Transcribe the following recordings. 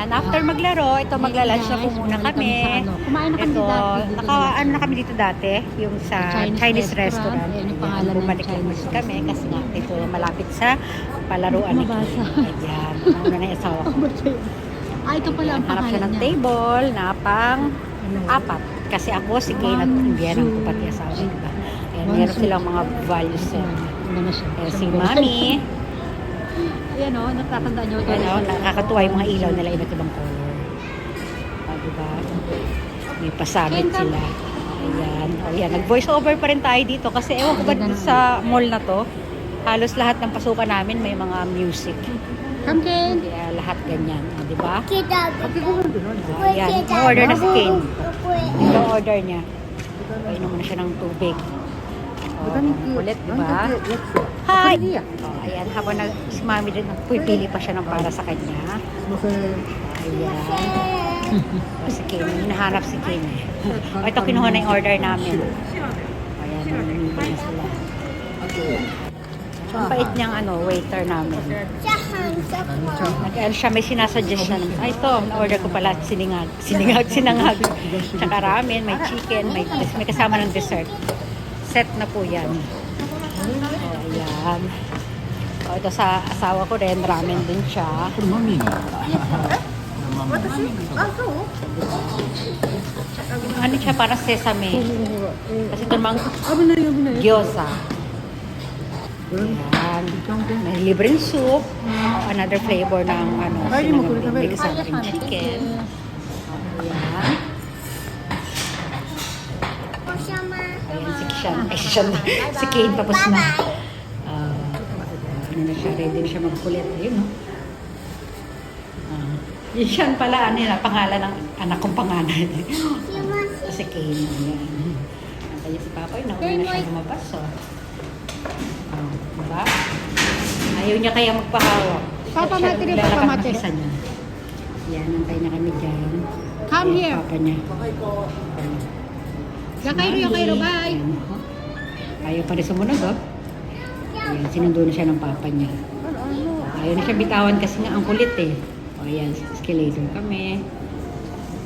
Ayan, after maglaro, ito magla-lunch na po muna kami. Kumain na kami Ito, dati. ano na kami dito dati, yung sa Chinese restaurant. Ayan yung Ayan, pangalan ng bumalik lang Chinese kami kasi nga ito malapit sa palaruan ni Kim. Mabasa. Ayan, nauna na yung asawa ko. Ito pala ang Hanap siya pangalan ng niya. table na pang apat. Kasi ako, si Kay, at hindi yan ang pati asawa, diba? Ayan, meron silang mga values. Ayan, si Mami. Ayan o, natatandaan niyo. Ano, nakakatuwa yung mga ilaw nila, iba't ibang color. Diba? May pasabit sila. Ayan. O yan, nag-voice over pa rin tayo dito kasi ewan ko ba dito sa mall na to, halos lahat ng pasukan namin may mga music. Come, Ken. Kaya lahat ganyan. O, diba? Kita. O, ayan. Order na si Kane. Ito ang order niya. Painom mo na siya ng tubig. O, kulit, diba? Hi! O, ayan. Habang si Mami din, pipili pa siya ng para sa kanya. Ayan. O, si Kane. Hinahanap si Kane. O, ito kinuha na yung order namin. Ayan. Namimili na sila. Ang bait niyang waiter namin. Nag-ano siya, may sinasuggest siya. Ay, ito, na-order ko pala sinangag. Tsaka ramen, may chicken, may kasama ng dessert. Set na po yan. O, ayan. O, ito sa asawa ko rin, ramen din siya. Ano siya, parang sesame. Kasi ito namang gyoza. Ayan. May libreng soup. Another flavor ng may kasama rin chicken. Ayan. Ayan si Kishan. Ay, si Kane tapos na. Ano na siya, ready na siya magkulit. Ayun, no? Yung Sean pala, pangalan ng anak kong panganay. Si Kane. Ayan. Kaya si Papa, nauna na siya lumabas. Diba? Ayaw niya kaya magpahawak. Papa, Siya matiri, naglalakad Papa, ng matiri. isa niya. Yan, nantay na kami dyan. Come Ayan, here. Papa niya. Yakairo, bye. Ayan. Ayaw pa rin sumunod, oh. Ayan, sinundo na siya ng papa niya. Ayaw na siya bitawan kasi nga ang kulit, eh. O, ayan, escalator kami.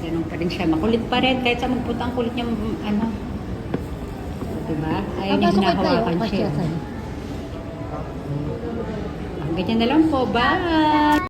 Ganun pa rin siya. Makulit pa rin. Kahit sa magpunta ang kulit niya, diba? Ayaw niya hinahawakan siya. Ganyan na lang po. Bye!